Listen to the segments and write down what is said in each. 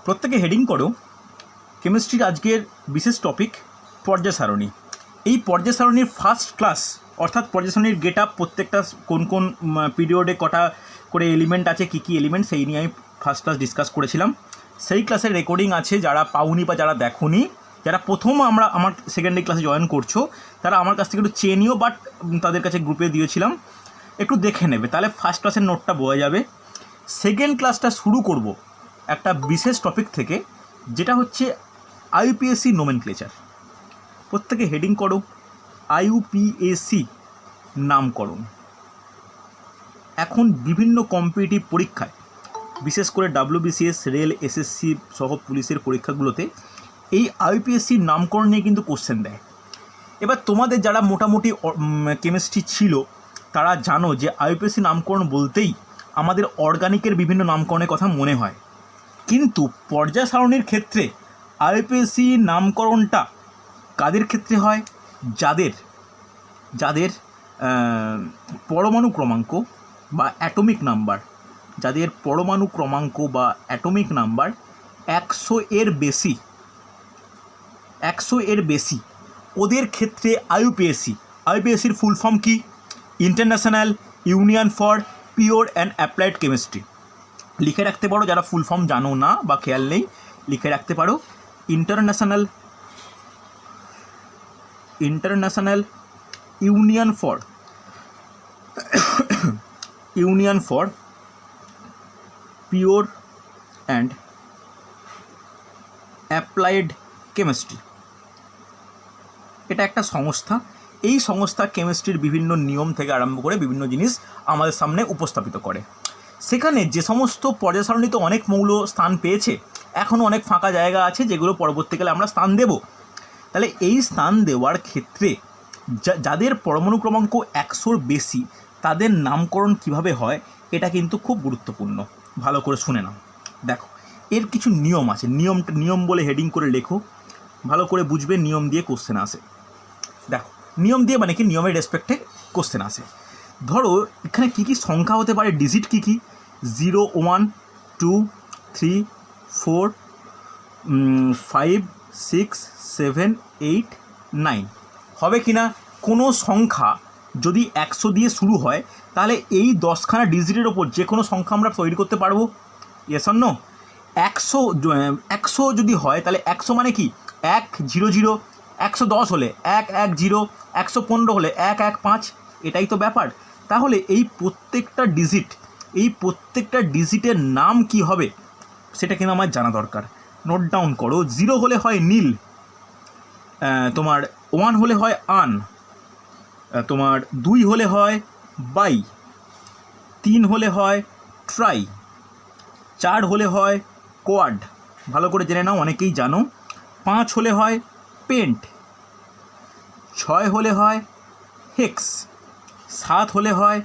প্রত্যেকে হেডিং করো কেমিস্ট্রির আজকের বিশেষ টপিক পর্যায় সারণী। এই পর্যায় সারণীর ফার্স্ট ক্লাস অর্থাৎ পর্যায় সারণীর গেট আপ, প্রত্যেকটা কোন কোন পিরিয়ডে কটা করে এলিমেন্ট আছে, কী কী এলিমেন্ট, সেই নিয়ে আমি ফার্স্ট ক্লাস ডিসকাস করেছিলাম। সেই ক্লাসের রেকর্ডিং আছে, যারা পাওনি বা যারা দেখোনি, যারা প্রথম আমার সেকেন্ডারি ক্লাসে জয়েন করছো তারা আমার কাছ থেকে একটু চেয়ে নিও, বাট তাদের কাছে গ্রুপে দিয়েছিলাম, একটু দেখে নেবে, তাহলে ফার্স্ট ক্লাসের নোটটা বোঝা যাবে। সেকেন্ড ক্লাসটা শুরু করব একটা বিশেষ টপিক থেকে, যেটা হচ্ছে আইইউপিএসসি নোমেনক্লেচার। প্রত্যেকে হেডিং করো আইইউপিএসসি নামকরণ। এখন বিভিন্ন কম্পিটিটিভ পরীক্ষায়, বিশেষ করে ডাব্লিউবিসিএস, রেল, এসএসসি সহ পুলিশের পরীক্ষাগুলোতে এই আইইউপিএসসির নামকরণ নিয়ে কিন্তু কোশ্চেন দেয়। এবার তোমাদের যারা মোটামুটি কেমিস্ট্রি ছিল তারা জানো যে আইইউপিএসসি নামকরণ বলতেই আমাদের অর্গানিকের বিভিন্ন নামকরণের কথা মনে হয়, কিন্তু পর্যায় সারণীর ক্ষেত্রে আইইউপিএসসি নামকরণটা কাদের ক্ষেত্রে হয়? যাদের পরমাণু ক্রমাঙ্ক বা অ্যাটমিক নাম্বার, যাদের পরমাণু ক্রমাঙ্ক বা অ্যাটমিক নাম্বার 100 এর বেশি, ওদের ক্ষেত্রে আইইউপিএসসির ফুল ফর্ম কি? International union for pure and applied chemistry. লিখে রাখতে পারো, যারা ফুল ফর্ম জানো না বা খেয়াল নেই লিখে রাখতে পারো, international union for pure and applied chemistry. এটা একটা সংস্থা। এই সংস্থা কেমিস্ট্রির বিভিন্ন নিয়ম থেকে আরম্ভ করে বিভিন্ন জিনিস আমাদের সামনে উপস্থাপিত করে। সেখানে যে সমস্ত পর্যায় সারণীতে অনেক মৌল স্থান পেয়েছে, এখনও অনেক ফাঁকা জায়গা আছে যেগুলো পরবর্তীকালে আমরা স্থান দেব। তাহলে এই স্থান দেওয়ার ক্ষেত্রে যাদের পরমাণু ক্রমাঙ্ক 100-র বেশি, তাদের নামকরণ কিভাবে হয় এটা কিন্তু খুব গুরুত্বপূর্ণ। ভালো করে শুনে নাও। দেখো, এর কিছু নিয়ম আছে। নিয়ম বলে হেডিং করে লেখো, ভালো করে বুঝবে। নিয়ম দিয়ে কোশ্চেন আসে। দেখো, নিয়ম দিয়ে মানে কি, নিয়মের রেসপেক্টে কোশ্চেন আসে। ধরো এখানে কী কী সংখ্যা হতে পারে, ডিজিট কী কী? 0, 1, 2, 3, 4, 5, 6, 7, 8, 9 হবে কি না? কোনো সংখ্যা যদি 100 দিয়ে শুরু হয় তাহলে এই 10খানা ডিজিটের ওপর যে কোনো সংখ্যা আমরা তৈরি করতে পারবো। Yes or no? 100 যদি হয় তাহলে 100 মানে কি? 1, 0, 0। 110 হলে 1, 1, 0। 115 হলে 1, 1, 5। এটাই তো ব্যাপার। তাহলে এই প্রত্যেকটা ডিজিটের নাম কি হবে সেটা কিন্তু আমার জানা দরকার। নোট ডাউন করো। 0 হলে হয় নীল, তোমার 1 হলে হয় আন, তোমার 2 হলে হয় বাই, 3 হলে হয় ট্রাই, 4 হলে হয় কোয়াড, ভালো করে জেনে নাও, অনেকেই জানো। 5 হলে হয় পেন্ট, 6 হলে হয় হেক্স, 7 হলে হয়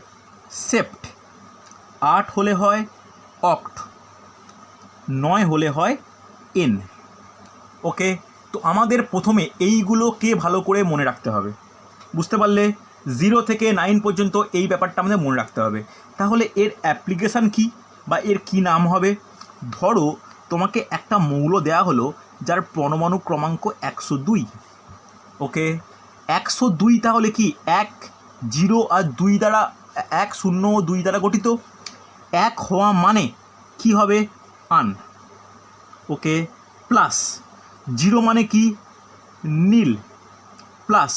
সেপ্ট, 8 হলে হয় অক্ট, 9 হলে হয় এন। ওকে, তো আমাদের প্রথমে এইগুলোকে ভালো করে মনে রাখতে হবে। বুঝতে পারলে? 0 থেকে 9 পর্যন্ত এই ব্যাপারটা আমাদের মনে রাখতে হবে। তাহলে এর অ্যাপ্লিকেশান কি বা এর কি নাম হবে? ধরো তোমাকে একটা মৌল দেয়া হলো যার পরমাণু ক্রমাঙ্ক 102। ওকে, 102 তাহলে কি 1, 0 আর 2 দ্বারা, 1, 0 ও 2 দ্বারা গঠিত। 1 হওয়া মানে কি হবে? আন। ওকে, প্লাস 0 মানে কি? নীল, প্লাস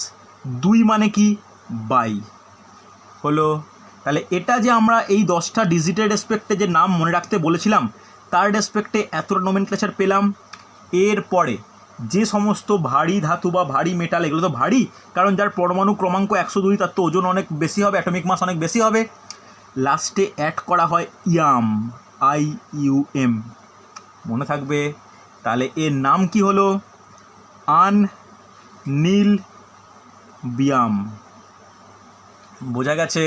2 মানে কি? বাই। হলো। তাহলে এটা যে আমরা এই 10টা ডিজিটের রেসপেক্টে যে নাম মনে রাখতে বলেছিলাম, তার রেসপেক্টে এতটা নোমেনক্লেচার পেলাম। এরপরে যে সমস্ত ভারী ধাতু বা ভারী মেটাল, এগুলো তো ভারী, কারণ যার পরমাণু ক্রমাঙ্ক 102 তার তো ওজন অনেক বেশি হবে, অ্যাটমিক মাস অনেক বেশি হবে। লাস্টে অ্যাড করা হয় ইয়াম, IUM, মনে থাকবে। তাহলে এর নাম কি হলো? নীল বিয়াম। বোঝা গেছে?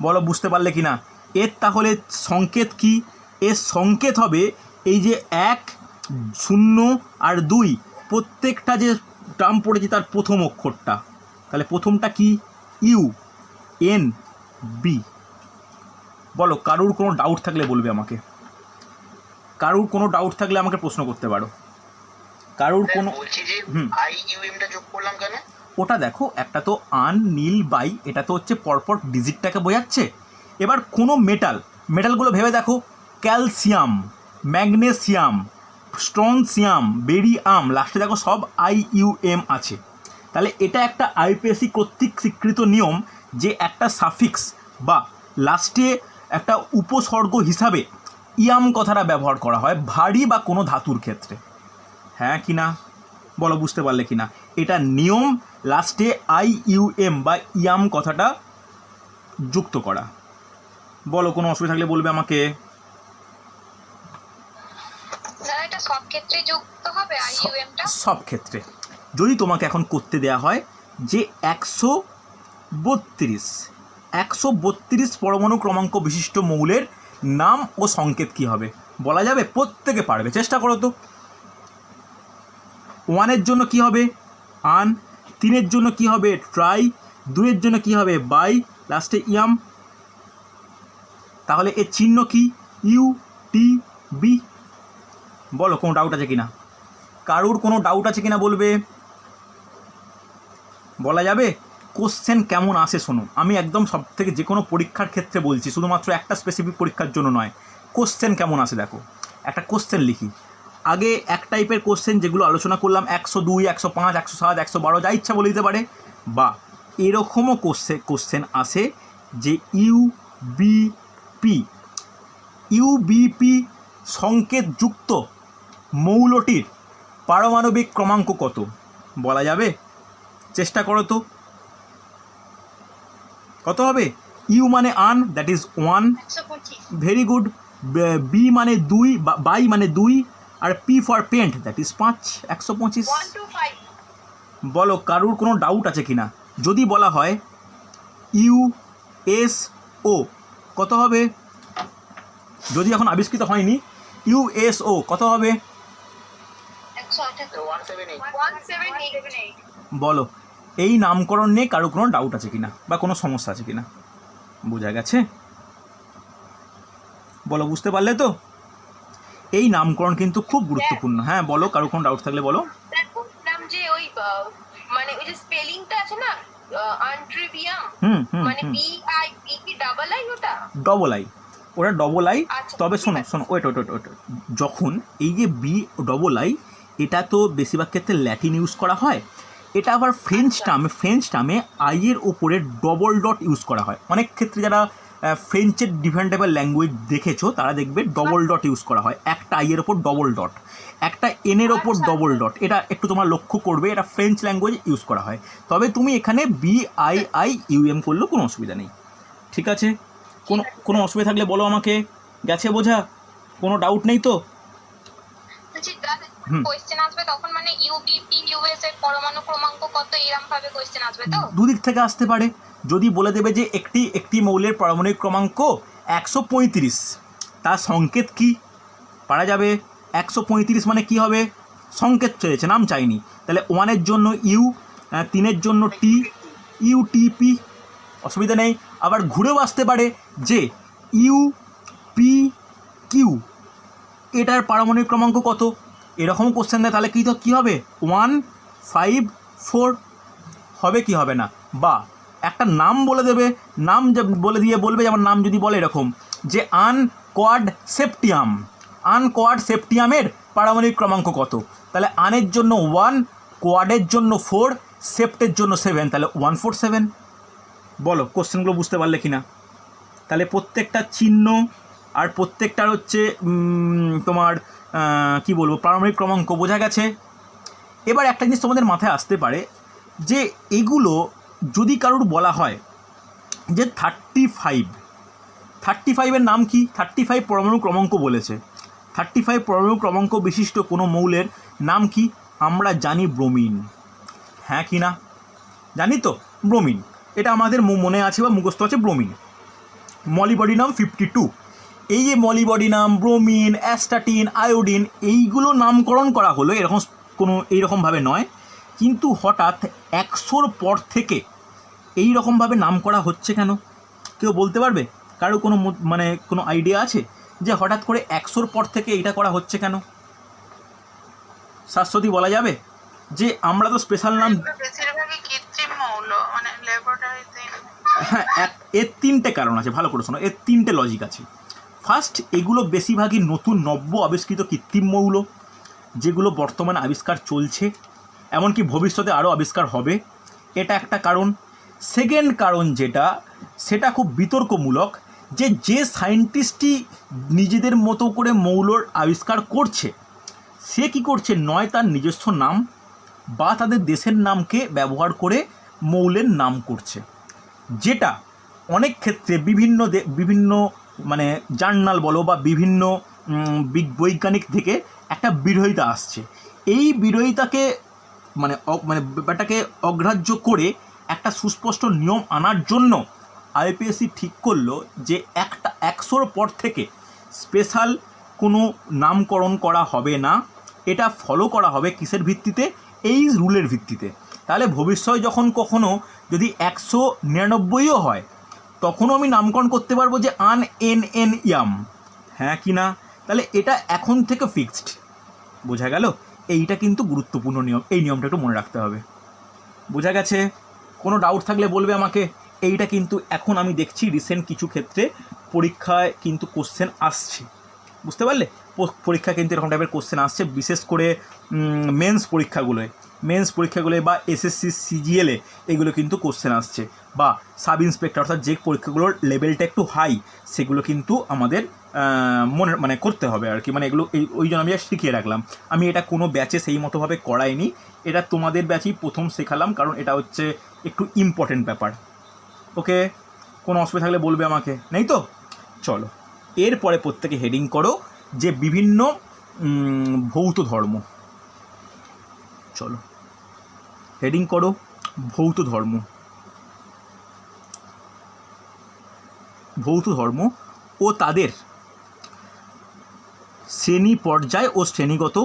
বলো বুঝতে পারলে কি না? এর তাহলে সংকেত কি? এর সংকেত হবে এই যে 1, 0 আর 2, প্রত্যেকটা যে টার্ম পড়েছে তার প্রথম অক্ষরটা। তাহলে প্রথমটা কি? UNB। বলো, কারোর কোনো ডাউট থাকলে বলবে আমাকে। কারুর কোনো ডাউট থাকলে আমাকে প্রশ্ন করতে পারো। কারুর কোনো বলছি যে আইইউএমটা যোগ করলাম কেন? ওটা দেখো, একটা তো আন, নীল, বাই, এটা তো হচ্ছে পরপর ডিজিটটাকে বোঝাচ্ছে। এবার কোনো মেটালগুলো ভেবে দেখো, ক্যালসিয়াম, ম্যাগনেসিয়াম, স্ট্রনসিয়াম, বেরিয়াম, লাস্টে দেখো সব আইইউএম আছে। তাহলে এটা একটা আইপিএসসি কর্তৃক স্বীকৃত নিয়ম যে একটা সাফিক্স বা লাস্টে একটা উপসর্গ হিসাবে ইয়াম কথাটা ব্যবহার করা হয় ভারী বা কোনো ধাতুর ক্ষেত্রে। হ্যাঁ কি না বলো, বুঝতে পারলে কি না? এটা নিয়ম, লাস্টে আইইউএম বা ইয়াম কথাটা যুক্ত করা। বলো, কোনো অসুবিধা থাকলে বলবে আমাকে। এটা সব ক্ষেত্রে যুক্ত হবে আইইউএমটা? সব ক্ষেত্রে। যদি তোমাকে এখন করতে দেয়া হয় যে 132 পরমাণু ক্রমাঙ্ক বিশিষ্ট মৌলের নাম ও সংকেত কি হবে বলা যাবে? প্রত্যেকে পারবে, চেষ্টা করো তো। 1-এর জন্য কি হবে? আন। 3-এর জন্য কি হবে? ট্রাই। 2-এর জন্য কি হবে? বাই, লাস্টে ইয়াম। তাহলে এর চিহ্ন কি? U T B. বলো, কোনো ডাউট আছে কিনা? কারুর কোনো ডাউট আছে কিনা বলবে। বলা যাবে? কোশ্চেন কেমন আসে শোনো, আমি একদম সব থেকে যে কোনো পরীক্ষার ক্ষেত্রে বলছি, শুধুমাত্র একটা স্পেসিফিক পরীক্ষার জন্য নয়। কোশ্চেন কেমন আসে দেখো, একটা কোশ্চেন লিখি। আগে এক টাইপের কোশ্চেন যেগুলো আলোচনা করলাম, 102, 105, 107, 112, যা ইচ্ছা বলে দিতে পারে। বা এরকমও কোশ্চেন আসে যে ইউবিপি সংকেতযুক্ত মৌলটির পারমাণবিক ক্রমাঙ্ক কত বলা যাবে? চেষ্টা করো তো। কত হবে? ইউ মানে আন, that is 1, very good. B মানে 2, বাই মানে 2, আর P for pent, that is 5, 125। বলো, কারুর কোনো ডাউট আছে কিনা? যদি বলা হয় ইউএসও কত হবে? যদি এখন আবিষ্কৃত হয়নি, ইউএসও কত হবে? 178। বলো, এই নামকরণ নিয়ে কারো কোনো ডাউট আছে কিনা বা কোনো সমস্যা আছে কিনা? বোঝা গেছে? বলো, বুঝতে পারলে তো? এই নামকরণ কিন্তু খুব গুরুত্বপূর্ণ। হ্যাঁ বলো, কারো কোনো ডাউট থাকলে বলো। স্যার বললাম যে ওই মানে ওই যে স্পেলিংটা আছে না, আন্ট্রিবিয়াম, মানে বি আই বি কি ডাবল আই? ওটা ডবল আই, ওটা ডবল আই। আচ্ছা, তবে শোনো ওয়েট, যখন এই যে বি ডবল আই, এটা তো বেশিরভাগ ক্ষেত্রে ল্যাটিন ইউজ করা হয়। এটা আবার ফ্রেঞ্চ টার্মে আইয়ের ওপরে ডবল ডট ইউজ করা হয়। অনেক ক্ষেত্রে যারা ফ্রেঞ্চের ডিফারেন্টেবল ল্যাঙ্গুয়েজ দেখেছো তারা দেখবে ডবল ডট ইউজ করা হয়, একটা আইয়ের ওপর ডবল ডট, একটা এনের ওপর ডবল ডট। এটা একটু তোমরা লক্ষ্য করবে, এটা ফ্রেঞ্চ ল্যাঙ্গুয়েজ ইউজ করা হয়। তবে তুমি এখানে BIIUM করলেও কোনো অসুবিধা নেই, ঠিক আছে? কোনো অসুবিধা থাকলে বলো আমাকে। গেছে বোঝা? কোনো ডাউট নেই তো? কোশ্চেন আসবে তখন মানে ইউবিপি ইউএস এর পরমাণু ক্রমাঙ্ক কত, এরকম ভাবে কোশ্চেন আসবে তো? দুদিক থেকে আসতে পারে। যদি বলে দেবে যে একটি মৌলের পারমাণবিক ক্রমাঙ্ক 135, তার সংকেত কি পারা যাবে? 135 মানে কি হবে? সংকেত চেয়েছে, নাম চাইনি। তাহলে 1-এর জন্য ইউ, 3-এর জন্য টি, ইউটিপি, অসুবিধা নেই। আবার ঘুরেও আসতে পারে যে ইউপিকিউ, এটার পারমাণবিক ক্রমাঙ্ক কত, এরকম কোশ্চেন দেয়। তাহলে কী হবে? 154 হবে কি হবে না? বা একটা নাম বলে দেবে, নাম বলে দিয়ে বলবে, যেমন নাম যদি বলে এরকম যে আনকোয়াড সেপ্টিয়ামের পারমাণবিক ক্রমাঙ্ক কত, তাহলে আনের জন্য 1, কোয়াডের জন্য 4, সেপ্টের জন্য 7, তাহলে 147। বলো, কোশ্চেনগুলো বুঝতে পারলে কি না? তাহলে প্রত্যেকটা চিহ্ন আর প্রত্যেকটার হচ্ছে তোমার কি বলবো, পারমাণবিক ক্রমাঙ্ক বোঝা গেছে। এবার একটা জিনিস তোমাদের মাথায় আসতে পারে যে এগুলো যদি কারোর বলা হয় যে 35-এর নাম কি? 35 পরমাণু ক্রমাঙ্ক বলেছে। 35 পরমাণু ক্রমাঙ্ক বিশিষ্ট কোনো মৌলের নাম কি? আমরা জানি ব্রোমিন। হ্যাঁ কি না? জানি তো ব্রোমিন, এটা আমাদের মনে আছে বা মুখস্থ আছে, ব্রোমিন। মলিবডিনাম 52, এই যে মলিবডিনাম, ব্রোমিন, অ্যাস্টাটিন, আয়োডিন, এইগুলো নামকরণ করা হলো এইরকমভাবে নয়, কিন্তু হঠাৎ 100-র পর থেকে এই রকমভাবে নাম করা হচ্ছে কেন? কেউ বলতে পারবে? কারো কোনো আইডিয়া আছে? যে হঠাৎ করে 100-র পর থেকে এটা করা হচ্ছে কেন? শাশ্বতী বলা যাবে যে আমরা তো স্পেশাল নাম বেশিরভাগই কৃত্রিম মৌল, মানে ল্যাবরেটরিতে। হ্যাঁ, এর 3টে কারণ আছে, ভালো করে শোনো, এর 3টে লজিক আছে। ফার্স্ট, এগুলো বেশিরভাগই নতুন নব্য আবিষ্কৃত কৃত্রিম মৌল, যেগুলো বর্তমানে আবিষ্কার চলছে, এমনকি ভবিষ্যতে আরও আবিষ্কার হবে, এটা একটা কারণ। সেকেন্ড কারণ যেটা, সেটা খুব বিতর্কমূলক, যে সায়েন্টিস্টই নিজেদের মতো করে মৌলর আবিষ্কার করছে, সে কি করছে, নয় তার নিজস্ব নাম বা তাদের দেশের নামকে ব্যবহার করে মৌলের নাম করছে, যেটা অনেক ক্ষেত্রে বিভিন্ন মানে জার্নাল বলো বা বিভিন্ন বৈজ্ঞানিক থেকে একটা বিরোধিতা আসছে। এই বিরোধিতাকে মানে ব্যাপারটাকে অগ্রাহ্য করে একটা সুস্পষ্ট নিয়ম আনার জন্য আইপিএসসি ঠিক করলো যে 100-র পর থেকে স্পেশাল কোনো নামকরণ করা হবে না। এটা ফলো করা হবে কিসের ভিত্তিতে? এই রুলের ভিত্তিতে। তাহলে ভবিষ্যতে যখন কখনো যদি 199ও হয়, তখনও আমি নামকরণ করতে পারবো যে আনএনএনইয়াম, হ্যাঁ কি না? তাহলে এটা এখন থেকে ফিক্সড, বোঝা গেল? এইটা কিন্তু গুরুত্বপূর্ণ নিয়ম, এই নিয়মটা একটু মনে রাখতে হবে। বোঝা গেছে? কোনো ডাউট থাকলে বলবে আমাকে। এইটা কিন্তু এখন আমি দেখছি রিসেন্ট কিছু ক্ষেত্রে পরীক্ষায় কিন্তু কোশ্চেন আসছে, বুঝতে পারলে? পরীক্ষা কিন্তু এরকম টাইপের কোশ্চেন আসছে, বিশেষ করে মেন্স পরীক্ষাগুলোয় বা এসএসসি সিজিএলে এগুলো কিন্তু কোশ্চেন আসছে, বা সাব ইন্সপেক্টর, অর্থাৎ যে পরীক্ষাগুলোর লেভেলটা একটু হাই, সেগুলো কিন্তু আমাদের মনে করতে হবে আর কি। মানে এগুলো ওই জন্য আমি শিখিয়ে রাখলাম। আমি এটা কোনো ব্যাচে সেই মতোভাবে করাইনি, এটা তোমাদের ব্যাচেই প্রথম শেখালাম, কারণ এটা হচ্ছে একটু ইম্পর্টেন্ট ব্যাপার। ওকে, কোনো অসুবিধা থাকলে বলবে আমাকে, নেই তো? চলো, এরপরে প্রত্যেকে হেডিং করো যে বিভিন্ন ভৌত ধর্ম। চলো হেডিং করো ভৌত ধর্ম। ভৌত ধর্ম ও তাদের শ্রেণী পর্যায় ও শ্রেণীগত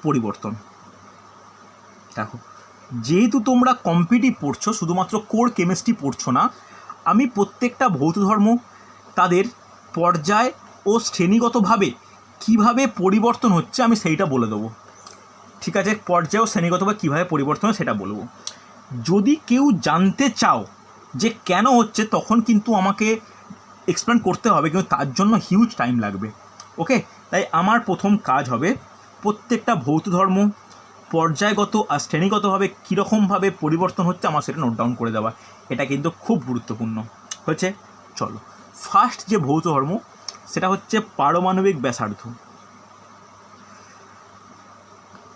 পরিবর্তন। দেখো, যেহেতু তোমরা কম্পিটিটিভ পড়ছো, শুধুমাত্র কোর কেমিস্ট্রি পড়ছো না, আমি প্রত্যেকটা ভৌত ধর্ম তাদের পর্যায় ও শ্রেণীগতভাবে কিভাবে পরিবর্তন হচ্ছে আমি সেইটা বলে দেবো, ঠিক আছে? পর্যায় ও শ্রেণীগতভাবে কীভাবে পরিবর্তন হয় সেটা বলবো। যদি কেউ জানতে চাও যে কেন হচ্ছে, তখন কিন্তু আমাকে এক্সপ্লেন করতে হবে, কিন্তু তার জন্য হিউজ টাইম লাগবে। ওকে, তাই আমার প্রথম কাজ হবে প্রত্যেকটা ভৌত ধর্ম পর্যায়গত আর শ্রেণীগতভাবে কীরকমভাবে পরিবর্তন হচ্ছে আমার সেটা নোট ডাউন করে দেওয়া। এটা কিন্তু খুব গুরুত্বপূর্ণ হয়েছে। চলো, ফার্স্ট যে ভৌত ধর্ম সেটা হচ্ছে পারমাণবিক ব্যাসার্ধ।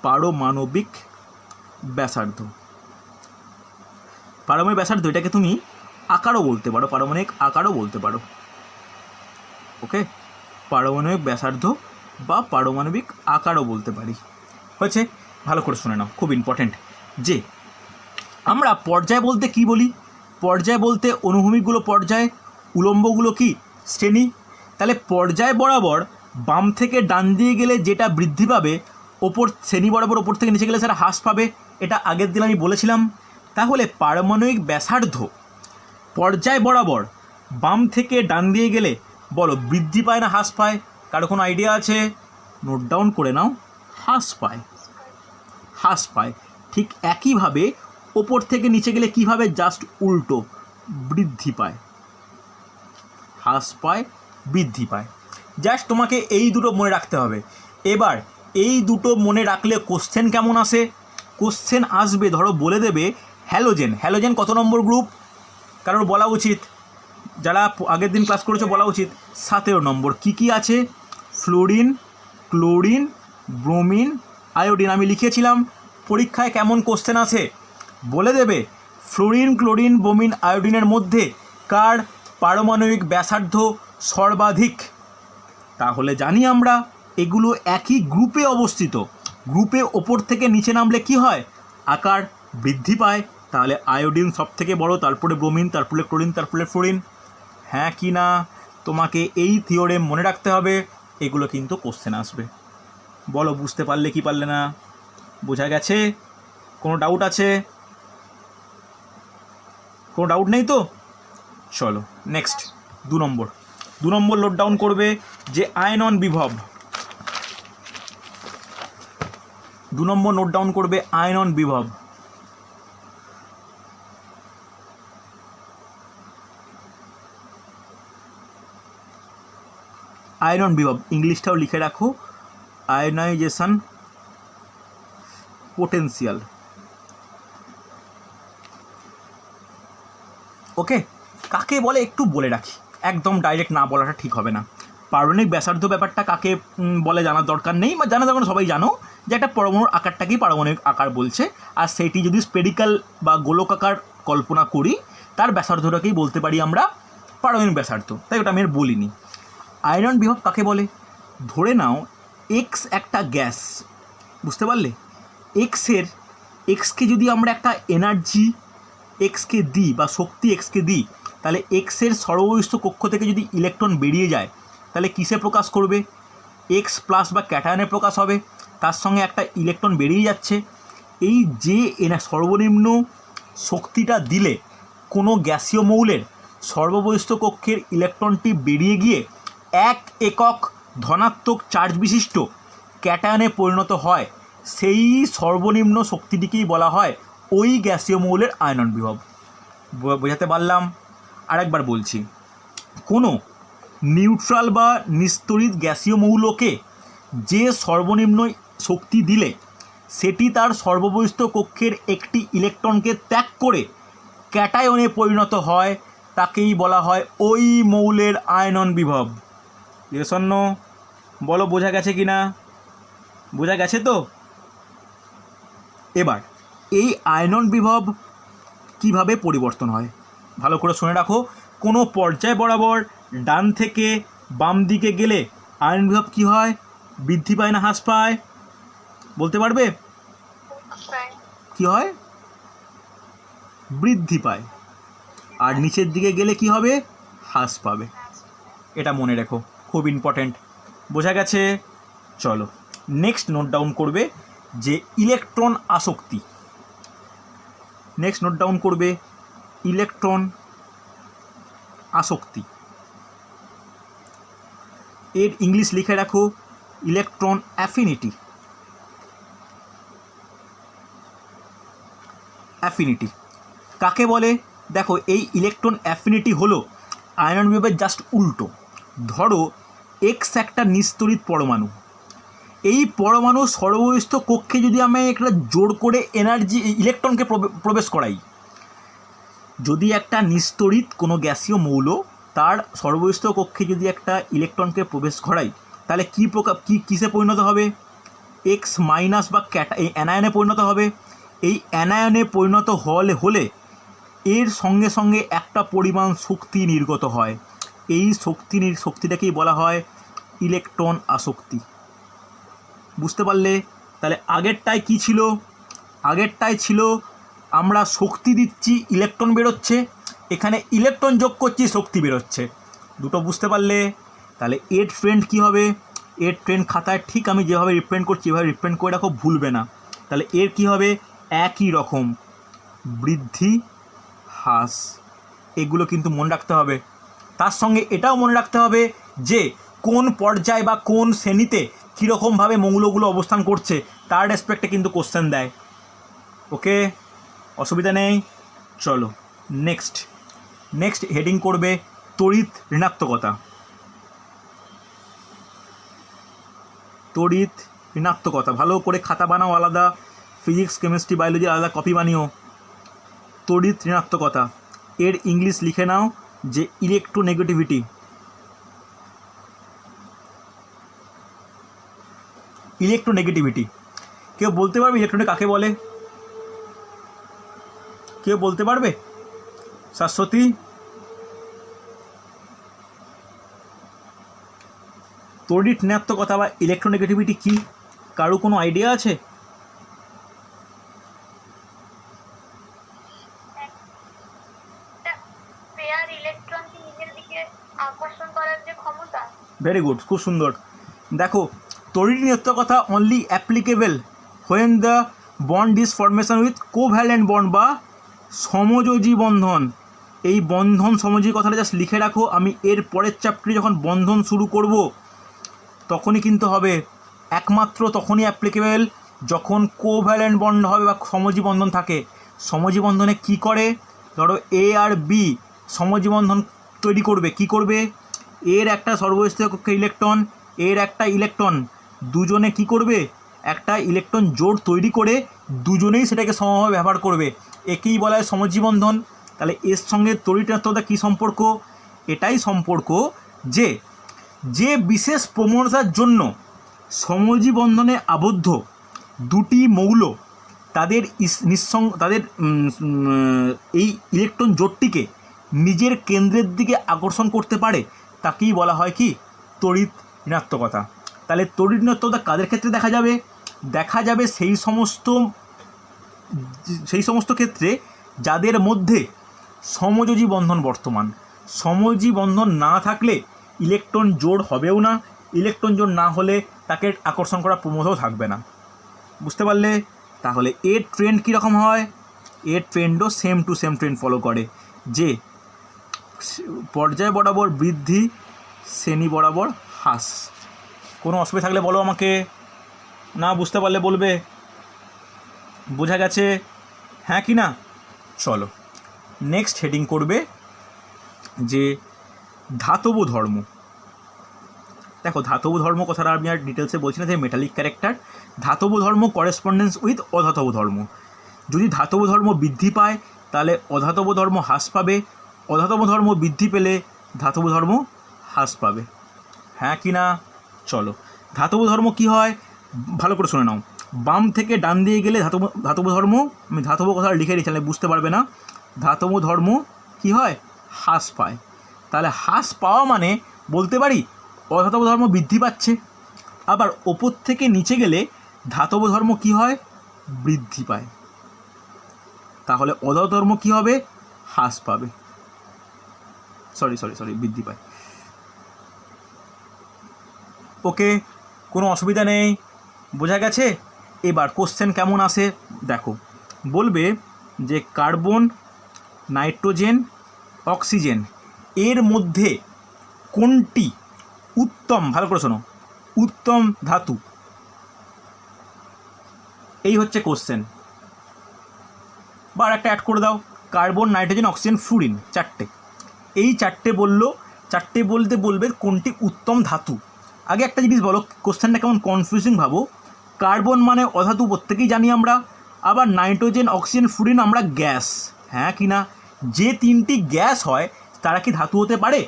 পারমাণবিক ব্যাসার্ধ এটাকে তুমি আকারও বলতে পারো, পারমাণবিক আকারও বলতে পারো। ওকে, পারমাণবিক ব্যাসার্ধ বা পারমাণবিক আকারও বলতে পারি। হয়েছে? ভালো করে শুনে নাও, খুব ইম্পর্ট্যান্ট। যে আমরা পর্যায় বলতে কি বলি? পর্যায় বলতে অনুভূমিকগুলো পর্যায়, উলম্বগুলো কি শ্রেণী। তাহলে পর্যায় বরাবর বাম থেকে ডান দিয়ে গেলে যেটা বৃদ্ধি পাবে, ওপর শ্রেণী বরাবর ওপর থেকে নিচে গেলে সেটা হ্রাস পাবে, এটা আগের দিন আমি বলেছিলাম। তাহলে পারমাণবিক ব্যাসার্ধ পর্যায় বরাবর বাম থেকে ডান দিয়ে গেলে বলো বৃদ্ধি পায় না হ্রাস পায়? কারো কোনো আইডিয়া আছে? নোট ডাউন করে নাও, হ্রাস পায়। ঠিক একইভাবে ওপর থেকে নিচে গেলে কিভাবে? জাস্ট উল্টো, বৃদ্ধি পায়। হ্রাস পায়, বৃদ্ধি পায়। জাস্ট তোমাকে এই দুটো মনে রাখতে হবে। এবার এই দুটো মনে রাখলে কোশ্চেন কেমন আসে? কোশ্চেন আসবে, ধরো বলে দেবে হ্যালোজেন কত নম্বর গ্রুপ? কারোর বলা উচিত, যারা আগের দিন ক্লাস করেছো বলা উচিত 17 নম্বর। কি আছে? Fluorine, chlorine, bromine, iodine. আমি লিখেছিলাম পরীক্ষায় কেমন কোশ্চেন আসে বলে দেবে ফ্লোরিন, ক্লোরিন, ব্রোমিন, আয়োডিনের মধ্যে কার পারমাণবিক ব্যাসার্ধ সর্বাধিক। তাহলে জানি আমরা এগুলো একই গ্রুপে অবস্থিত। গ্রুপে ওপর থেকে নিচে নামলে কি হয়? আকার বৃদ্ধি পায়। তাহলে আয়োডিন সব থেকে বড়, তারপরে ব্রোমিন, তারপরে ক্লোরিন, তারপরে ফ্লোরিন। হ্যাঁ কি না? তোমাকে এই থিওরেম মনে রাখতে হবে, এগুলো কিন্তু কোশ্চেন আসবে। বলো বুঝতে পারলে কি পারলে না? বোঝা গেছে? কোনো ডাউট আছে? কোনো ডাউট নেই তো? চলো নেক্সট 2 নম্বর লোড ডাউন করবে যে আয়নন বিভব। 2 নম্বর নোট ডাউন করবে আয়নন বিভব। আয়নন বিভব ইংলিশটাও লিখে রাখো, আয়নাইজেশন পোটেন্সিয়াল। ওকে, কাকে বলে একটু বলে রাখি, একদম ডাইরেক্ট না বলাটা ঠিক হবে না। পারমাণবিক ব্যাসার্ধ ব্যাপারটা কাকে বলে জানার দরকার নেই, বা জানা দরকার, সবাই জানো যে একটা পরমাণুর আকারটাকেই পারমাণবিক আকার বলছে, আর সেটি যদি স্পেরিক্যাল বা গোলকাকার কল্পনা করি তার ব্যাসার্ধটাকেই বলতে পারি আমরা পারমাণবিক ব্যাসার্ধ, তাই ওটা আমি আর বলিনি। আয়নন বিভব কাকে বলে? ধরে নাও এক্স একটা গ্যাস, বুঝতে পারলে? এক্সকে যদি আমরা একটা এনার্জি এক্সকে দিই বা শক্তি এক্সকে দিই, তাহলে এক্সের সর্ববহিস্থ কক্ষ থেকে যদি ইলেকট্রন বেরিয়ে যায় তাহলে কিসে প্রকাশ করবে? এক্স প্লাস বা ক্যাটায়নে প্রকাশ হবে, তার সঙ্গে একটা ইলেকট্রন বেরিয়ে যাচ্ছে। এই যে সর্বনিম্ন শক্তিটা দিলে কোনো গ্যাসীয় মৌলের সর্ববহিস্থ কক্ষের ইলেকট্রনটি বেরিয়ে গিয়ে 1 একক ধনাত্মক চার্জ বিশিষ্ট ক্যাটায়নে পরিণত হয়, সেই সর্বনিম্ন শক্তিটিকেই বলা হয় ওই গ্যাসীয় মৌলের আয়নন বিভব। বোঝাতে পারলাম? আরেকবার বলছি, কোনো নিউট্রাল বা নিস্তড়িত গ্যাসীয় মৌলকে যে সর্বনিম্ন শক্তি দিলে সেটি তার সর্ববহিস্থ কক্ষের একটি ইলেকট্রনকে ত্যাগ করে ক্যাটায়নে পরিণত হয়, তাকেই বলা হয় ওই মৌলের আয়নন বিভব। ইয়েসন্ন বলো, বোঝা গেছে কি না? বোঝা গেছে তো? এবার এই আয়নন বিভব কিভাবে পরিবর্তন হয় ভালো করে শুনে রাখো। কোনো পর্যায় বরাবর ডান থেকে বাম দিকে গেলে আয়নন বিভব কী হয়? বৃদ্ধি পায় না হ্রাস পায়? বলতে পারবে? কি হয়? বৃদ্ধি পায়। আর নিচের দিকে গেলে কি হবে? হ্রাস পাবে। এটা মনে রেখো, খুব ইম্পর্ট্যান্ট। বোঝা গেছে? চলো নেক্সট নোট ডাউন করবে যে ইলেকট্রন আসক্তি। নেক্সট নোট ডাউন করবে ইলেকট্রন আসক্তি। এর ইংলিশ লিখে রাখো ইলেকট্রন অ্যাফিনিটি। অ্যাফিনিটি কাকে বলে? দেখো, এই ইলেকট্রন অ্যাফিনিটি হলো আয়নন বিভবের জাস্ট উল্টো। ধরো এক্স একটা নিস্তড়িত পরমাণু, এই পরমাণু সর্ববহিস্থ কক্ষে যদি আমি একটা জোর করে এনার্জি ইলেকট্রনকে প্রবেশ করাই, যদি একটা নিস্তড়িত কোনো গ্যাসীয় মৌল তার সর্ববহিস্থ কক্ষে যদি একটা ইলেকট্রনকে প্রবেশ করাই, তাহলে কিসে পরিণত হবে? এক্স মাইনাস বা অ্যানায়নে পরিণত হবে। এই অ্যানায়নে পরিণত হলে এর সঙ্গে সঙ্গে একটা পরিমাণ শক্তি নির্গত হয়, এই শক্তিটাকেই বলা হয় ইলেকট্রন আসক্তি। বুঝতে পারলে? তাহলে আগেরটায় কি ছিল? আগেরটায় ছিল আমরা শক্তি দিচ্ছি, ইলেকট্রন বেরোচ্ছে, এখানে ইলেকট্রন যোগ করছি, শক্তি বেরোচ্ছে। দুটো বুঝতে পারলে? তাহলে এর ট্রেন্ড কী হবে? এর ট্রেন্ড খাতায় ঠিক আমি যেভাবে রিপ্রেজেন্ট করছি এভাবে রিপ্রেজেন্ট করে রাখো, ভুলবে না। তাহলে এর কি হবে? একই রকম বৃদ্ধি হ্রাস, এগুলো কিন্তু মনে রাখতে হবে। তার সঙ্গে এটাও মনে রাখতে হবে যে কোন পর্যায় বা কোন শ্রেণীতে কীরকমভাবে মৌলগুলো অবস্থান করছে তার রেসপেক্টে কিন্তু কোশ্চেন দেয়। ওকে, অসুবিধা নেই। চলো নেক্সট হেডিং করবে তড়িৎ ঋণাত্মকতা। তড়িৎ ঋণাত্মকতা ভালো করে খাতা বানাও, আলাদা ফিজিক্স কেমিস্ট্রি বায়োলজি আলাদা কপি বানিও। তড়িৎ ঋণাত্মকতা এর ইংলিশ লিখে নাও যে ইলেকট্রোনেগেটিভিটি। ইলেকট্রোনেগেটিভিটি কেউ বলতে পারবে ইলেকট্রনে কাকে বলে? কেউ বলতে পারবে? শাশ্বতী? তড়িৎ ঋণাত্মকতা বা ইলেকট্রোনেগেটিভিটি কি? কারো কোনো আইডিয়া আছে? ভেরি গুড, খুব সুন্দর। দেখো, তড়িৎ ঋণাত্মকতা only applicable when the bond is formation with covalent bond বা সমযোজী বন্ধন এই বন্ধন সমযোজী কথাটা জাস্ট লিখে রাখো, আমি এর পরের চ্যাপ্টারে যখন বন্ধন শুরু করব তখনই কিন্তু হবে, একমাত্র তখনই অ্যাপ্লিকেবল যখন কোভ্যালেন্ট বন্ড হবে বা সমযোজী বন্ধন থাকে। সমযোজী বন্ধনে কি করে, ধরো এ আর বি সমযোজী বন্ধন তৈরি করবে, কি করবে, এর একটা সর্বস্থিত ইলেকট্রন, এর একটা ইলেকট্রন, দুজনে কি করবে, একটা ইলেকট্রন জোড় তৈরি করে দুজনেই সেটাকে সমভাবে ব্যবহার করবে, একেই বলা হয় সমযোজী বন্ধন। তাহলে এর সঙ্গে তড়িৎঋণাত্মকতা কী সম্পর্ক, এটাই সম্পর্ক যে যে বিশেষ প্রবণতার জন্য সমযোজী বন্ধনে আবদ্ধ দুটি মৌল তাদের তাদের এই ইলেকট্রন জোটটিকে নিজের কেন্দ্রের দিকে আকর্ষণ করতে পারে তাকেই বলা হয় কি, তড়িৎ ঋণাত্মকতা। তাহলে তড়িৎ ঋণাত্মকতা কাদের ক্ষেত্রে দেখা যাবে, দেখা যাবে সেই সমস্ত ক্ষেত্রে যাদের মধ্যে সমযোজী বন্ধন বর্তমান। সমযোজী বন্ধন না থাকলে ইলেকট্রন জোড় হবেও না, ইলেকট্রন জোড় না হলে তাকে আকর্ষণ করার প্রবণতাও থাকবে না। বুঝতে পারলে? তাহলে এর ট্রেন্ড কীরকম হয়, এর ট্রেন্ডও same to same trend follow করে, যে পর্যায় বরাবর বৃদ্ধি, শ্রেণী বরাবর হ্রাস। কোনো অসুবিধা থাকলে বলো আমাকে, না বুঝতে পারলে বলবে। বোঝা গেছে হ্যাঁ কি না? চলো নেক্সট হেডিং করবে যে ধাতব ধর্ম। দেখো ধাতব ধর্ম কথাটা আমি আর ডিটেলসে বলছি না, যে মেটালিক ক্যারেক্টার। ধাতব ধর্ম করেসপন্ডেন্স উইথ অধাতব ধর্ম। যদি ধাতব ধর্ম বৃদ্ধি পায় তাহলে অধাতব ধর্ম হ্রাস পাবে, অধাতব ধর্ম বৃদ্ধি পেলে ধাতব ধর্ম হ্রাস পাবে। হ্যাঁ কি না? চলো ধাতব ধর্ম কি হয় ভালো করে শুনে নাও। বাম থেকে ডান দিয়ে গেলে ধাতব ধর্ম, আমি ধাতব কথা লিখে দিচ্ছি তাহলে বুঝতে পারবে না। ধাতব ধর্ম কি হয়, হ্রাস পায়। তাহলে হ্রাস পাওয়া মানে বলতে পারি অধাতব ধর্ম বৃদ্ধি পাচ্ছে। আবার ওপর থেকে নিচে গেলে ধাতব ধর্ম কি হয়, বৃদ্ধি পায়। তাহলে অধাতব ধর্ম কি হবে, হ্রাস পাবে, সরি বৃদ্ধি পায়। ওকে, কোনো অসুবিধা নেই, বোঝা গেছে? এবার কোশ্চেন কেমন আসে দেখো, বলবে যে কার্বন, নাইট্রোজেন, অক্সিজেন এর মধ্যে কোনটি উত্তম, ভালো করে শোনো, উত্তম ধাতু। এই হচ্ছে কোশ্চেন। বা একটা অ্যাড করে দাও, কার্বন, নাইট্রোজেন, অক্সিজেন, ফ্লুরিন, চারটে। এই চারটে বললো, চারটে বলতে বলবে কোনটি উত্তম ধাতু। আগে একটা জিনিস বলো, কোশ্চেনটা কেমন কনফিউজিং ভাবো। কার্বন মানে অধাতু, প্রত্যেকেই জানি আমরা। আবার নাইট্রোজেন, অক্সিজেন, ফ্লুরিন আমরা গ্যাস। হ্যাঁ কি না? যে তিনটি গ্যাস হয় তারা কি ধাতু হতে পারে?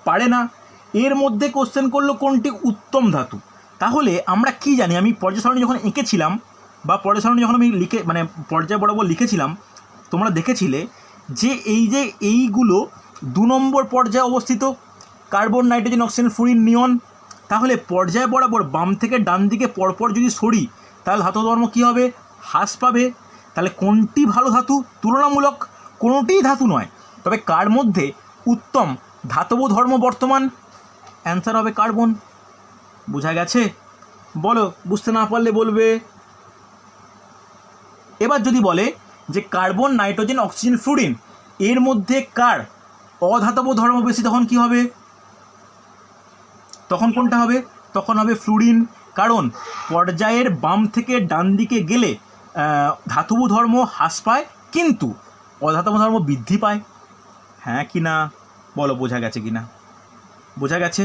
পারে না। এর মধ্যে কোশ্চেন করলো কোনটি উত্তম ধাতু। তাহলে আমরা কি জানি, আমি পর্যায় সারণী যখন এঁকেছিলাম বা পর্যায় সারণী যখন আমি পর্যায় বরাবর লিখেছিলাম, তোমরা দেখেছিলে যে এইগুলো 2 নম্বর পর্যায়ে অবস্থিত, কার্বন, নাইট্রোজেন, অক্সিজেন, ফ্লুরিন, নিয়ন। তাহলে পর্যায় বরাবর বাম থেকে ডান দিকে পরপর যদি সরি তাহলে ধাতব ধর্ম কী হবে, হ্রাস পাবে। তাহলে কোনটি ভালো ধাতু, তুলনামূলক কোনোটিই ধাতু নয়, তবে কার মধ্যে উত্তম ধাতব ধর্ম বর্তমান, অ্যান্সার হবে কার্বন। বোঝা গেছে? বলো, বুঝতে না পারলে বলবে। এবার যদি বলে যে কার্বন, নাইট্রোজেন, অক্সিজেন, ফ্লুরিন এর মধ্যে কার অধাতব ধর্ম বেশি, তখন কি হবে, তখন কোনটা হবে, তখন হবে ফ্লুরিন। কারণ পর্যায়ের বাম থেকে ডান দিকে গেলে ধাতব ধর্ম হ্রাস পায় কিন্তু অধাতব ধর্ম বৃদ্ধি পায়। হ্যাঁ কি না বলো, বোঝা গেছে কি না? বোঝা গেছে।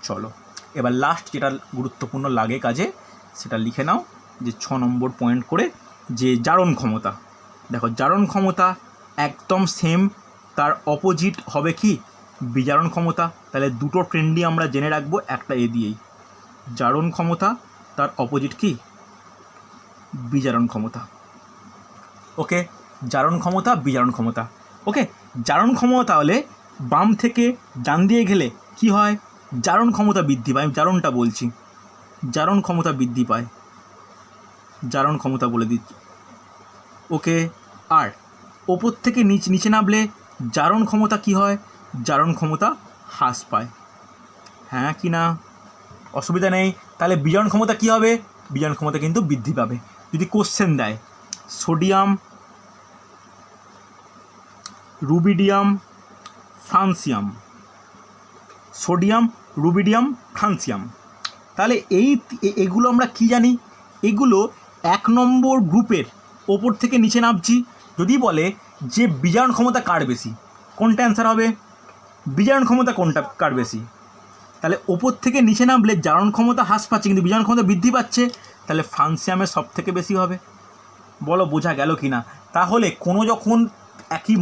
চলো এবার লাস্ট যেটা গুরুত্বপূর্ণ লাগে কাজে সেটা লিখে নাও, যে 6 নম্বর পয়েন্ট করে, যে জারণ ক্ষমতা। দেখো জারণ ক্ষমতা একদম সেম, তার অপোজিট হবে কি, বিজারণ ক্ষমতা। তাহলে দুটো ট্রেন্ডই আমরা জেনে রাখবো একটা এ দিয়েই, জারণ ক্ষমতা তার অপোজিট কি, বিজারণ ক্ষমতা। ওকে, জারণ ক্ষমতা, বিজারণ ক্ষমতা। ওকে, জারণ ক্ষমতা হলে বাম থেকে ডান দিয়ে গেলে কি হয়, জারণ ক্ষমতা বৃদ্ধি পায়। আমি জারণটা বলছি, জারণ ক্ষমতা বৃদ্ধি পায়, জারণ ক্ষমতা বলে দিচ্ছি। ওকে, আর ওপর থেকে নিচে নামলে জারণ ক্ষমতা কি হয়, জারণ ক্ষমতা হ্রাস পায়। হ্যাঁ কি না? অসুবিধা নেই। তাহলে বিজারণ ক্ষমতা কি হবে, বিজারণ ক্ষমতা কিন্তু বৃদ্ধি পাবে। যদি কোশ্চেন দেয় sodium, rubidium, francium, sodium, rubidium, francium. তাহলে এগুলো আমরা কি জানি? এগুলো 1 নম্বর গ্রুপের ওপর থেকে নিচে নামছি। যদি বলে যে বিজারণ ক্ষমতা কার বেশি, কোনটা অ্যান্সার হবে? বিজারণ ক্ষমতা কোনটা কার বেশি? তাহলে ওপর থেকে নিচে নামলে জারণ ক্ষমতা হ্রাস পাচ্ছে কিন্তু বিজারণ ক্ষমতা বৃদ্ধি পাচ্ছে, তাহলে ফ্রান্সিয়ামের সব থেকে বেশি হবে। বলো বোঝা গেল কি না? তাহলে কোনো যখন একই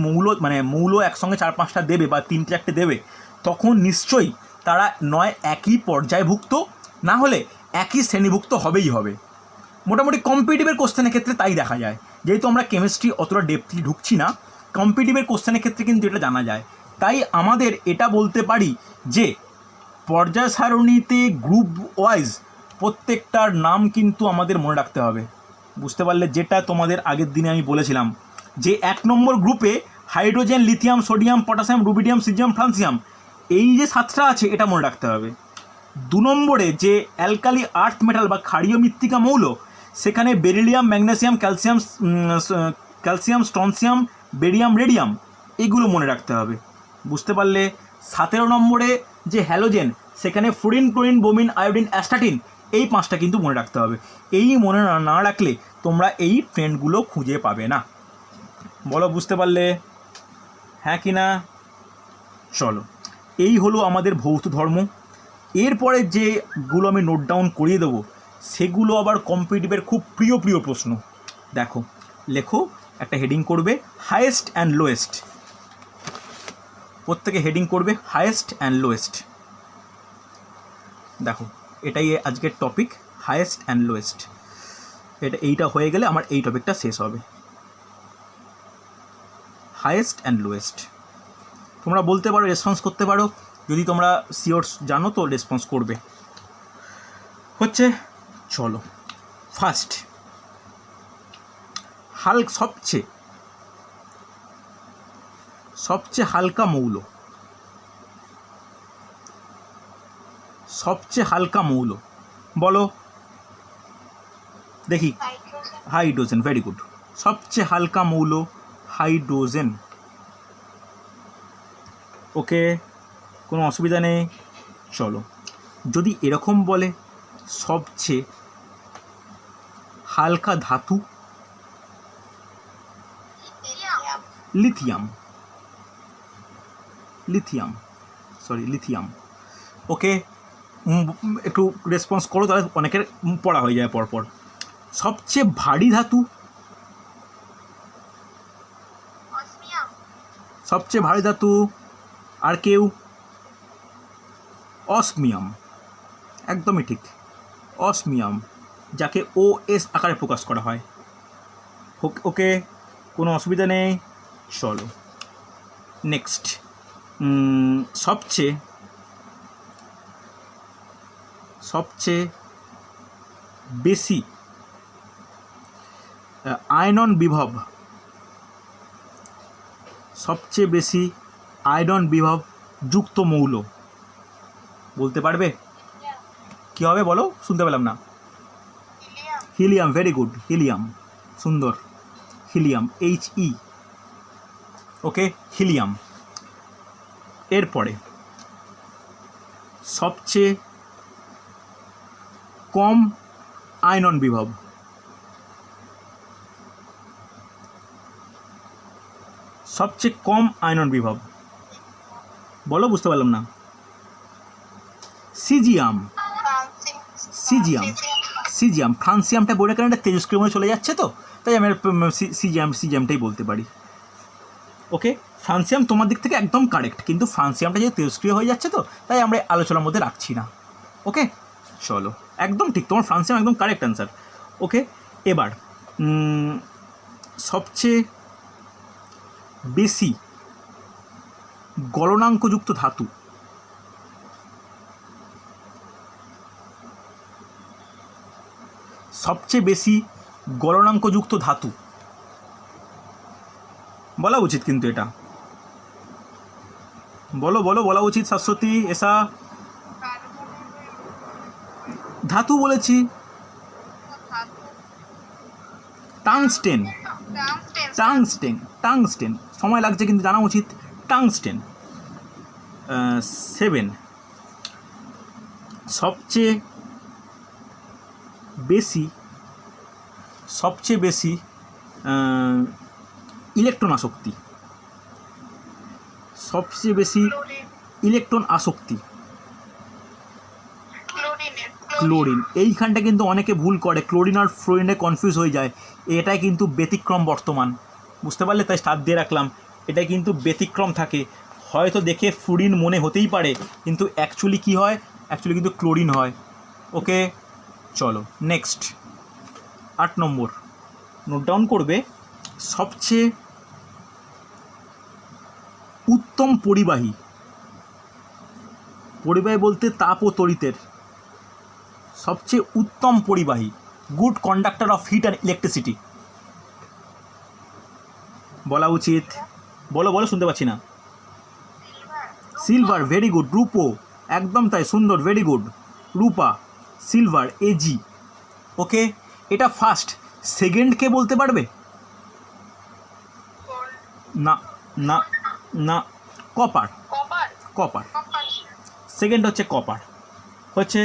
মৌল একসঙ্গে 4-5টা দেবে বা 3-4টে দেবে, তখন নিশ্চয়ই তারা নয় একই পর্যায়ভুক্ত, না হলে একই শ্রেণীভুক্ত হবেই হবে। মোটামুটি কম্পিটিটিভের কোশ্চেনের ক্ষেত্রে তাই দেখা যায়। যেহেতু আমরা কেমিস্ট্রি অতটা ডেপথলি ঢুকছি না, কম্পিটিটিভের কোশ্চেনের ক্ষেত্রে কিন্তু এটা জানা যায়। তাই আমাদের এটা বলতে পারি যে পর্যায় সারণীতে গ্রুপ ওয়াইজ প্রত্যেকটার নাম কিন্তু আমাদের মনে রাখতে হবে। বুঝতে পারলে? যেটা তোমাদের আগের দিনে আমি বলেছিলাম যে 1 নম্বর গ্রুপে hydrogen, lithium, sodium, potassium, rubidium, caesium, francium, এই যে 7টা আছে এটা মনে রাখতে হবে। 2 নম্বরে যে অ্যালকালি আর্থ মেটাল বা ক্ষারীয় মৃত্তিকা মৌল, সেখানে beryllium, magnesium, calcium, strontium, barium, radium, এগুলো মনে রাখতে হবে। বুঝতে পারলে? 17 নম্বরে যে হ্যালোজেন, সেখানে fluorine, chlorine, bromine, iodine, astatine, এই 5টা কিন্তু মনে রাখতে হবে। এই মনে না রাখলে তোমরা এই ট্রেন্ডগুলো খুঁজে পাবে না। বলো বুঝতে পারলে? হ্যাঁ কি না? চলো, এই হলো আমাদের ভৌত ধর্ম। এরপরে যেগুলো আমি নোট ডাউন করিয়ে দেবো, সেগুলো আবার কম্পিটিটিভের খুব প্রিয় প্রশ্ন। দেখো, লেখো, একটা হেডিং করবে হাইয়েস্ট অ্যান্ড লোয়েস্ট। প্রত্যেকে হেডিং করবে হাইয়েস্ট অ্যান্ড লোয়েস্ট। দেখো, এটাই আজকের টপিক, হাইয়েস্ট অ্যান্ড লোয়েস্ট। এইটা হয়ে গেলে আমার এই টপিকটা শেষ হবে। হাইয়েস্ট অ্যান্ড লোয়েস্ট তোমরা বলতে পারো, রেসপন্স করতে পারো। যদি তোমরা শিওর জানো তো রেসপন্স করবে। হচ্ছে, চলো, ফার্স্ট সবচেয়ে হালকা মৌল, সবচেয়ে হালকা মৌল বলো দেখি। Hydrogen, very good. সবচেয়ে হালকা মৌল হাইড্রোজেন। ওকে, কোনো অসুবিধা নেই। চলো, যদি এরকম বলে সবচেয়ে হালকা ধাতু, লিথিয়াম, লিথিয়াম। ওকে, একটু রেসপন্স করো, তাহলে অনেকের পড়া হয়ে যায় পরপর। সবচেয়ে ভারী ধাতু, সবচেয়ে ভারী ধাতু আর কেউ? অসমিয়াম, একদমই ঠিক, অসমিয়াম, যাকে OS আকারে প্রকাশ করা হয়। ওকে, কোনো অসুবিধা নেই। চলো নেক্সট, সবচেয়ে বেশি আয়নন বিভব, সবচেয়ে বেশি আয়নন বিভব যুক্ত মৌল বলতে পারবে? কী হবে বলো, শুনতে পেলাম না। হিলিয়াম, ভেরি গুড, হিলিয়াম, সুন্দর, হিলিয়াম, HE। Okay, helium. এরপরে সবচেয়ে কম আয়নন বিভব, সবচেয়ে কম আয়নন বিভব বলো, বুঝতে পারলাম না। সিজিয়াম, ফ্রান্সিয়ামটা বলে কারণ এটা তেজস্ক্রিয় মধ্যে চলে যাচ্ছে, তো তাই আমি সিজিয়ামটাই বলতে পারি। ওকে, ফ্রান্সিয়াম তোমার দিক থেকে একদম কারেক্ট, কিন্তু ফ্রান্সিয়ামটা যেহেতু তেজস্ক্রিয় হয়ে যাচ্ছে, তো তাই আমরা আলোচনার মধ্যে রাখছি না। ওকে, চলো, একদম ঠিক, তোমার ফ্রান্সিয়াম একদম কারেক্ট অ্যান্সার। ওকে, এবার সবচেয়ে বেশি গলনাঙ্কযুক্ত ধাতু, সবচেয়ে বেশি গলনাঙ্কযুক্ত ধাতু বলা উচিত, কিন্তু এটা বলা উচিত। শাশ্বতী, এসা ধাতু বলেছি। টাংস্টেন, টাংস্টেন, সময় লাগছে কিন্তু জানা উচিত। টাংস্টেন। 7 সবচেয়ে বেশি ইলেকট্রন আসক্তি, সবচেয়ে বেশি ইলেকট্রন আসক্তি ক্লোরিন। এইখানটা কিন্তু অনেকে ভুল করে, ক্লোরিন আর ফ্লোরিনে কনফিউজ হয়ে যায়। এটাই কিন্তু ব্যতিক্রম বর্তমান, বুঝতে পারলে, তাই স্টার দিয়ে রাখলাম। এটা কিন্তু ব্যতিক্রম থাকে, হয়তো দেখে ফ্লোরিন মনে হতেই পারে কিন্তু অ্যাকচুয়ালি কী হয়, অ্যাকচুয়ালি কিন্তু ক্লোরিন হয়। ওকে চলো নেক্সট 8 নম্বর নোট ডাউন করবে। সবচেয়ে উত্তম পরিবাহী বলতে তাপ ও তড়িতের, সবচেয়ে উত্তম পরিবাহী, good conductor of heat and electricity, বলা উচিত। বলো বলো, শুনতে পাচ্ছি না। Silver, very good. রূপো, একদম তাই, সুন্দর, ভেরি গুড। রূপা, সিলভার, এজি। ওকে, এটা ফার্স্ট। সেকেন্ড কে বলতে পারবে? না না না, কপার। কপার সেকেন্ড হচ্ছে কপার হচ্ছে।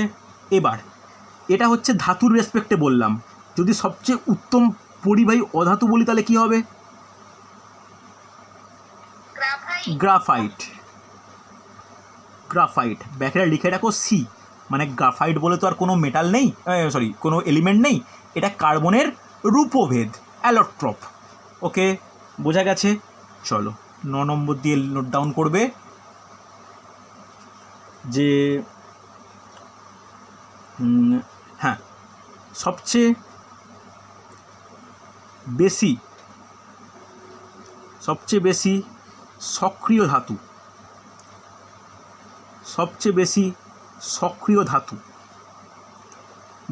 এবার এটা হচ্ছে ধাতুর রেসপেক্টে বললাম। যদি সবচেয়ে উত্তম পরিবাহী অধাতু বলি তাহলে কি হবে? গ্রাফাইট। গ্রাফাইট ব্যাকেরা লিখে রাখো সি, মানে গ্রাফাইট বলে তো আর কোনো মেটাল নেই, সরি কোনো এলিমেন্ট নেই, এটা কার্বনের রূপভেদ, অ্যালোট্রপ। ওকে, বোঝা গেছে। চলো 9 নম্বর দিয়ে নোট ডাউন করবে যে হ্যাঁ, সবচেয়ে বেশি সক্রিয় ধাতু, সবচেয়ে বেশি সক্রিয় ধাতু।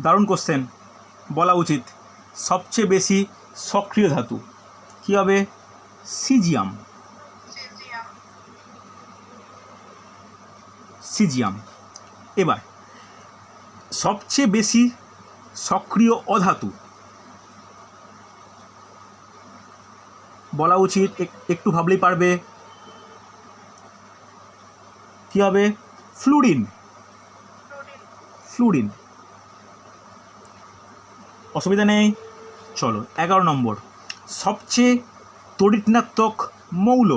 দারুণ কোশ্চেন, বলা উচিত। সবচেয়ে বেশি সক্রিয় ধাতু কী হবে? সিজিয়াম। সিজিয়াম। এবার সবচেয়ে বেশি সক্রিয় অধাতু বলা উচিত, একটু ভাবলেই পারবে। কী হবে? ফ্লুরিন। ফ্লুরিন, অসুবিধা নেই। চলো 11 নম্বর সবচেয়ে তড়িৎ ঋণাত্মক মৌল,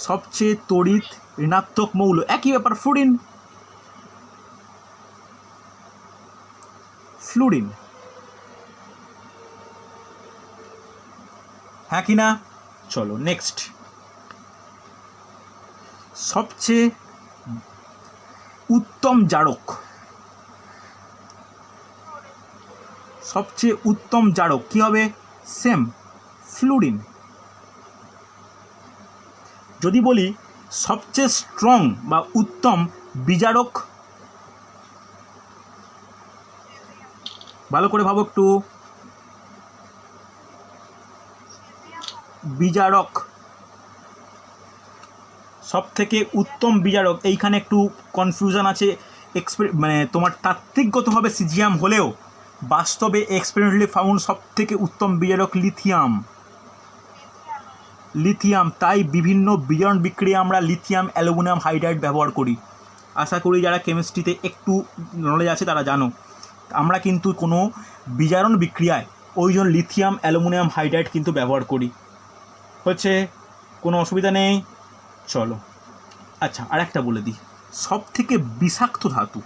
সবচেয়ে তড়িৎ ঋণাত্মক মৌল, একই ব্যাপার, ফ্লুরিন। ফ্লুরিন, হ্যাঁ কি না? চলো নেক্সট। সবচেয়ে উত্তম জারক, সবচেয়ে উত্তম জারক কী হবে? Same, fluorine. যদি বলি সবচেয়ে স্ট্রং বা উত্তম বিজারক, ভালো করে ভাবো একটু। বিজারক, সব থেকে উত্তম বিজারক, এইখানে একটু কনফিউশন আছে। মানে তোমার তাত্ত্বিকগতভাবে সিজিয়াম হলেও বাস্তবে এক্সপেরিমেন্টালি ফাউন্ড সব থেকে উত্তম বিজারক লিথিয়াম। লিথিয়াম, তাই বিভিন্ন বিজারণ বিক্রিয়া আমরা লিথিয়াম অ্যালুমিনিয়াম হাইড্রাইড ব্যবহার করি। আশা করি যারা কেমিস্ট্রিতে একটু নলেজ আছে তারা জানো, আমরা কিন্তু কোনো বিজারণ বিক্রিয়ায় ওই জন্য লিথিয়াম অ্যালুমিনিয়াম হাইড্রাইড কিন্তু ব্যবহার করি। হচ্ছে, কোনো অসুবিধা নেই। চলো আচ্ছা, আর একটা বলে দিই, সব থেকে বিষাক্ত ধাতু,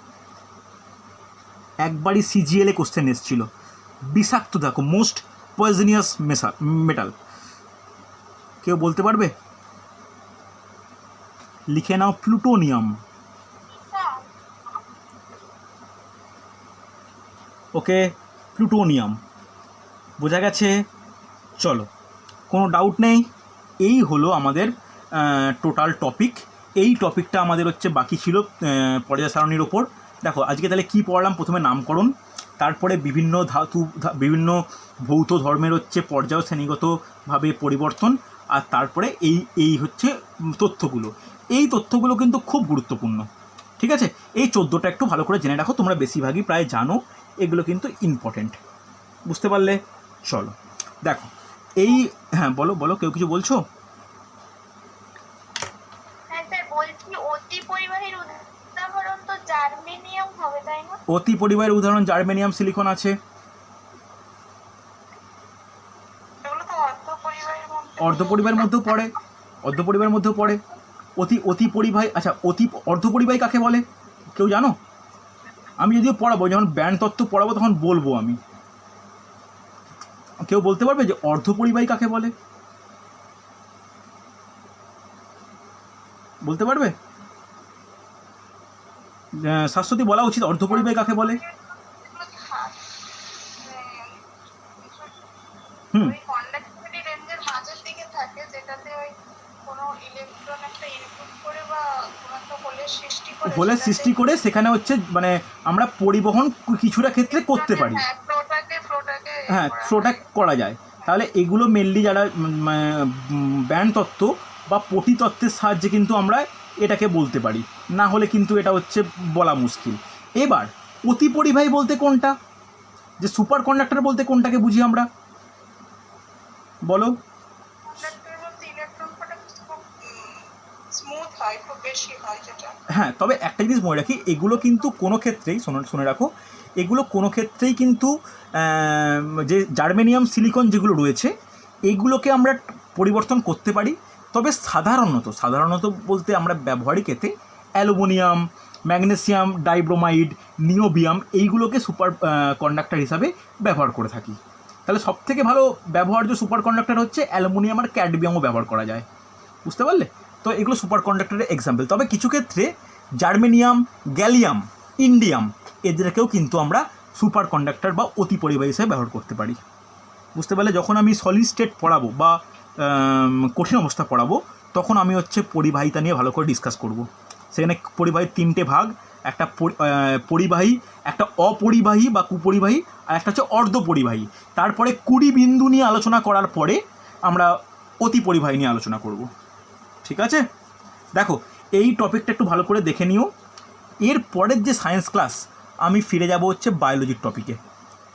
একবারই সিজিএলে কোশ্চেন এসেছিল, বিষাক্ত ধাতু, মোস্ট পয়জনিয়াস মেটাল, কেউ বলতে পারবে? লিখে নাও, প্লুটোনিয়াম। ওকে, প্লুটোনিয়াম, বোঝা গেছে। চলো, কোনো ডাউট নেই। এই হলো আমাদের টোটাল টপিক। এই টপিকটা আমাদের হচ্ছে বাকি ছিল পর্যায় সারণীর ওপর। দেখো আজকে তাহলে কী পড়লাম? প্রথমে নামকরণ, তারপরে বিভিন্ন ধাতু, বিভিন্ন ভৌত ধর্মের হচ্ছে পর্যায় শ্রেণীগতভাবে পরিবর্তন, আর তারপরে এই হচ্ছে তথ্যগুলো। এই তথ্যগুলো কিন্তু খুব গুরুত্বপূর্ণ, ঠিক আছে? এই 14টা একটু ভালো করে জেনে রাখো, তোমরা বেশিরভাগই প্রায় জানো, এগুলো কিন্তু ইম্পর্টেন্ট, বুঝতে পারলে? চলো দেখো, এই হ্যাঁ বলো বলো, কেউ কিছু বলছো? হ্যাঁ স্যার বলছি অতি পরিবাহীর উদাহরণ তো জার্মেনিয়াম হবে তাই না? অতি পরিবাহের উদাহরণ জার্মেনিয়াম, সিলিকন আছে। এগুলো তো অর্ধপরিবাহীর মধ্যে। অর্ধপরিবাহের মধ্যেও পড়ে, অর্ধপরিবাহের মধ্যেও পড়ে। অতি পরিবাহী, আচ্ছা অর্ধপরিবাহী কাকে বলে কেউ জানো? আমি যদিও পড়াবো, যখন ব্যান্ড তত্ত্ব পড়াবো তখন বলবো আমি। কেউ বলতে পারবে যে অর্ধপরিবাহী কাকে বলে? বলতে পারবে? শাশ্বতী বলা উচিত অর্ধপরিবাহী কাকে বলে। হুম, ওই কন্ডাক্টিভিটি রেঞ্জের মাঝের দিকে থাকে, যেটাতে ওই কোনো ইলেকট্রন একটা ইনপুট করে বা কোনো একটা হোলের সৃষ্টি করে, হোলের সৃষ্টি করে সেখানে হচ্ছে মানে আমরা পরিবহন কিছুটা ক্ষেত্রে করতে পারি। হ্যাঁ ফ্লোটাকে হ্যাঁ, ফ্লোটা করা যায়। তাহলে এগুলো মেনলি যারা ব্যান্ড তত্ত্ব বা পটি তত্ত্বের সাহায্যে কিন্তু আমরা এটাকে বলতে পারি, না হলে কিন্তু এটা হচ্ছে বলা মুশকিল। এবার অতি পরিবাহী বলতে কোনটা, যে সুপার কন্ডাক্টর বলতে কোনটাকে বুঝি আমরা, বলো? কন্ডাক্টর বলতে ইলেকট্রন কটা খুব স্মুথ হয়, খুব বেশি হয় যেটা। হ্যাঁ, তবে একটা জিনিস মনে রাখি, এগুলো কিন্তু কোনো ক্ষেত্রেই শুনে রাখো, এগুলো কোনো ক্ষেত্রেই কিন্তু যে জার্মেনিয়াম সিলিকন যেগুলো রয়েছে এইগুলোকে আমরা পরিবর্তন করতে পারি। তবে সাধারণত বলতে আমরা ব্যবহারিক এতে অ্যালুমিনিয়াম, ম্যাগনেসিয়াম ডাইব্রোমাইড, নিওবিয়াম এইগুলোকে সুপার কন্ডাক্টর হিসাবে ব্যবহার করে থাকি। তাহলে সবথেকে ভালো ব্যবহার্য সুপার কন্ডাক্টর হচ্ছে অ্যালুমিনিয়াম আর ক্যাডমিয়ামও ব্যবহার করা যায়, বুঝতে পারলে? তো এগুলো সুপার কন্ডাক্টরের এক্সাম্পল। তবে কিছু ক্ষেত্রে জার্মেনিয়াম, গ্যালিয়াম, ইন্ডিয়াম এদেরকেও কিন্তু আমরা সুপার কন্ডাক্টর বা অতি পরিবাহী হিসেবে ব্যবহার করতে পারি, বুঝতে পারলে? যখন আমি সলিড স্টেট পড়াবো বা কঠিন অবস্থা পড়াবো তখন আমি হচ্ছে পরিবাহিতা নিয়ে ভালো করে ডিসকাস করব। সেখানে পরিবাহীর 3টে ভাগ, একটা পরিবাহী, একটা অপরিবাহী বা কুপরিবাহী, আর একটা হচ্ছে অর্ধপরিবাহী। তারপরে 20 বিন্দু নিয়ে আলোচনা করার পরে আমরা অতি পরিবাহী নিয়ে আলোচনা করব, ঠিক আছে? দেখো এই টপিকটা একটু ভালো করে দেখে নিও। এর পরের যে সায়েন্স ক্লাস আমি ফিরে যাব হচ্ছে বায়োলজির টপিকে,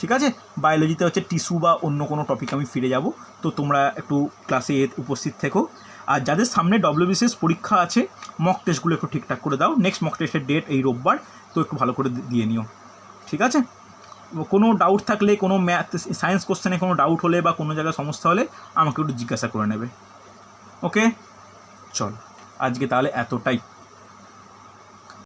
ঠিক আছে? বায়োলজিতে হচ্ছে টিস্যু বা অন্য কোনো টপিক আমি ফিরে যাব। তো তোমরা একটু ক্লাসে উপস্থিত থেকো। আর যাদের সামনে WBCS পরীক্ষা আছে মক টেস্টগুলো একটু ঠিকঠাক করে দাও। নেক্সট মক টেস্টের ডেট এই রোববার, তো একটু ভালো করে দিয়ে নিও, ঠিক আছে? কোনো ডাউট থাকলে, কোনো ম্যাথ সায়েন্স কোশ্চেনে কোনো ডাউট হলে বা কোনো জায়গায় সমস্যা হলে আমাকে একটু জিজ্ঞাসা করে নেবে। ওকে, চল আজকে তাহলে এতটাই।